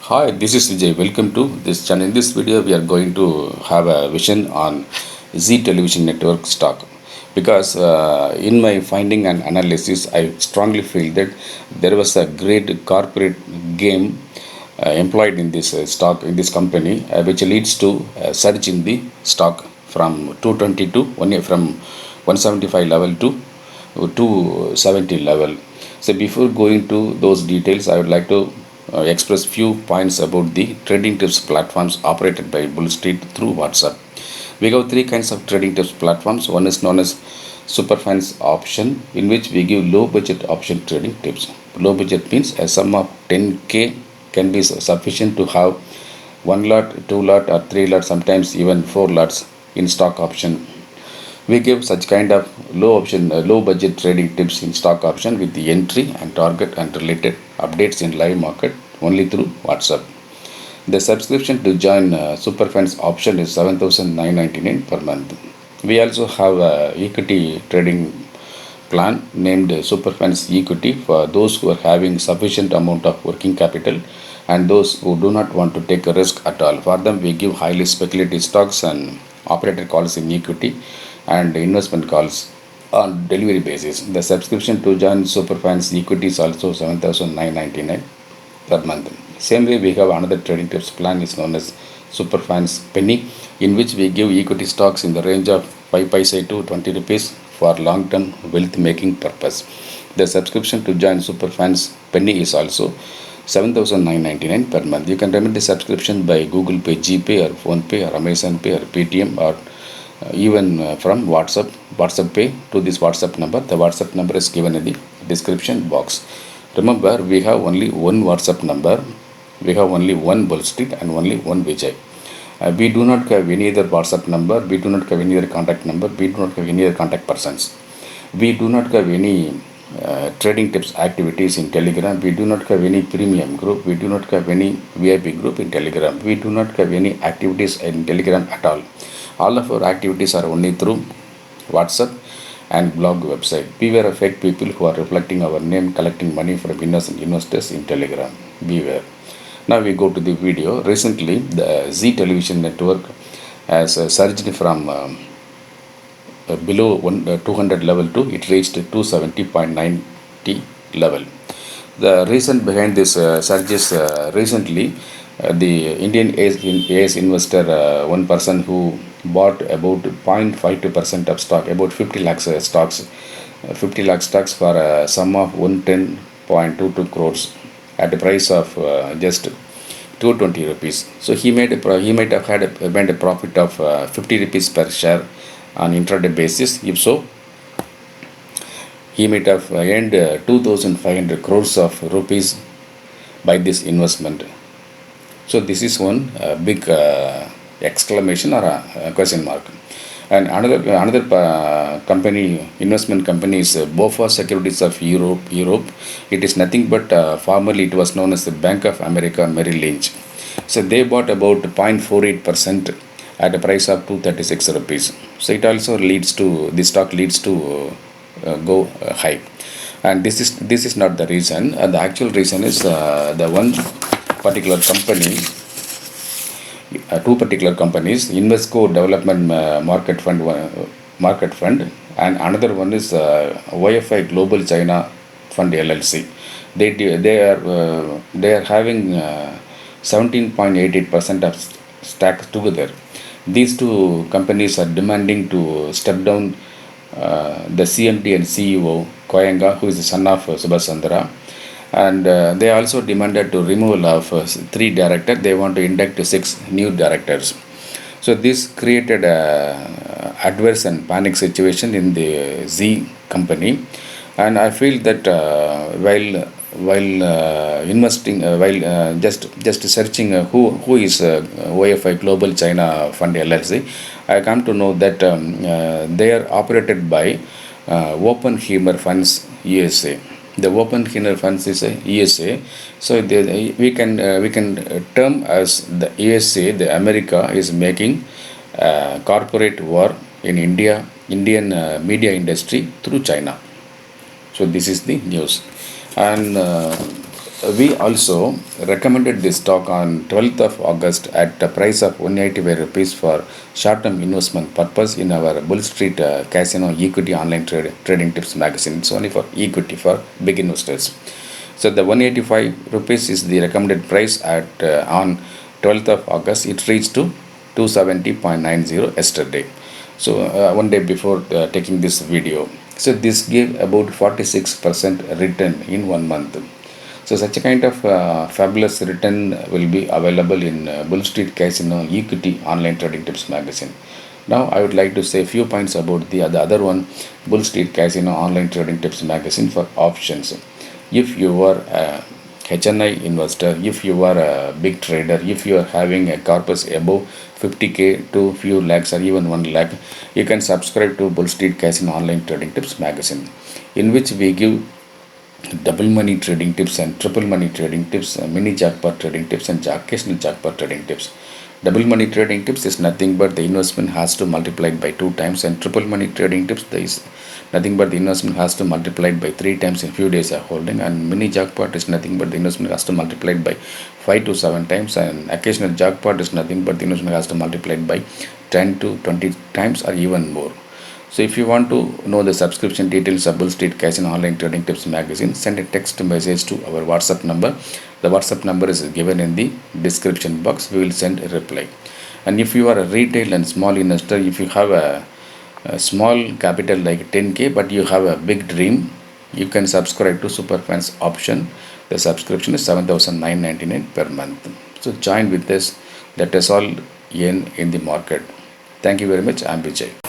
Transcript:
Hi, this is Vijay. Welcome to this channel. In this video, we are going to have a vision on Z Television Network stock. Because in my finding and analysis, I strongly feel that there was a great corporate game employed in this stock, in this company, which leads to a surge in the stock from 220 to from 175 level to 270 level. So before going to those details, I would like to express few points about the trading tips platforms operated by Bull Street through WhatsApp. We have three kinds of trading tips platforms. One is known as Superfans option, in which we give low budget option trading tips. Low budget means a sum of 10k can be sufficient to have one lot, two lot, or three lots, sometimes even four lots in stock option. We give such kind of low budget trading tips in stock option with the entry and target and related updates in live market only through WhatsApp. The subscription to join Superfans option is 7,999 per month. We also have a equity trading plan named Superfans Equity for those who are having sufficient amount of working capital and those who do not want to take a risk at all. For them, we give highly speculative stocks and operator calls in equity and investment calls on delivery basis. The subscription to join Superfans Equity is also 7,999 per month. Same way, we have another trading tips plan is known as Superfans Penny, in which we give equity stocks in the range of 5 paise to 20 rupees for long-term wealth making purpose. The subscription to join Superfans Penny is also 7,999 per month. You can remit the subscription by Google Pay, GPay, or PhonePay, or Amazon Pay, or Paytm, or even from WhatsApp Pay to this WhatsApp number. The WhatsApp number is given in the description box. Remember, we have only one WhatsApp number, we have only one Bull Street, and only one Vijay. We do not have any other WhatsApp number, we do not have any other contact number, we do not have any other contact persons. We do not have any trading tips activities in Telegram. We do not have any premium group. We do not have any VIP group in Telegram. We do not have any activities in Telegram at all. All of our activities are only through WhatsApp and blog website. Beware of fake people who are reflecting our name, collecting money from innocent investors in Telegram. Beware. Now we go to the video. Recently, the Z Television Network has surged from below 200 level to it reached 270.90 level. The reason behind this surge is recently the Indian AS investor, one person who bought about 0.52% of stock, about 50 lakhs stocks, 50 lakh stocks for a sum of 110.22 crores at a price of just 220 rupees. So he might have made a profit of 50 rupees per share on intraday basis. If so, he might have earned 2,500 crores of rupees by this investment. So this is one big exclamation or a question mark. And another company, investment company is BofA Securities of Europe. It is nothing but formerly it was known as the Bank of America Merrill Lynch. So they bought about 0.48% at a price of 236 rupees. So it also leads to, the stock leads to go high. And this is not the reason. The actual reason is the one particular company, two particular companies, Invesco Development Market Fund, and another one is YFI Global China Fund LLC. They are having 17.88% of stacks together. These two companies are demanding to step down the CMD and CEO Koyenga, who is the son of Subhash Chandra, and they also demanded to removal of 3 directors. They want to induct 6 new directors. So this created a adverse and panic situation in the Z company, and I feel that while investing, while just searching who is YFI Global China Fund LLC, I come to know that they are operated by Oppenheimer Funds USA. The Oppenheimer Funds is a USA, so we can term as the USA. The America is making corporate war in Indian media industry through China. So this is the news, and we also recommended this stock on 12th of August at the price of 185 rupees for short-term investment purpose in our Bull Street Casino Equity Online Trading Tips magazine. It's only for equity for big investors. So the 185 rupees is the recommended price at on 12th of August. It reached to 270.90 yesterday. So one day before taking this video. So this gave about 46% return in 1 month. So such a kind of fabulous return will be available in Bull Street Casino Equity Online Trading Tips magazine. Now I would like to say a few points about the other one, Bull Street Casino Online Trading Tips magazine for options. If you are a HNI investor, if you are a big trader, if you are having a corpus above 50k to few lakhs or even 1 lakh, you can subscribe to Bull Street Casino Online Trading Tips magazine, in which we give double money trading tips and triple money trading tips, mini jackpot trading tips and occasional jackpot trading tips. Double money trading tips is nothing but the investment has to multiply by 2 times, and triple money trading tips there is nothing but the investment has to multiply by 3 times in few days of holding, and mini jackpot is nothing but the investment has to multiply by 5 to 7 times, and occasional jackpot is nothing but the investment has to multiply by 10 to 20 times or even more. So if you want to know the subscription details of Bull Street Casino Online Trading Tips magazine, send a text message to our WhatsApp number. The WhatsApp number is given in the description box. We will send a reply. And if you are a retail and small investor, if you have a small capital like 10k but you have a big dream, you can subscribe to Superfans option. The subscription is 7,999 per month. So join with us. Let us all earn in the market. Thank you very much. I am Vijay.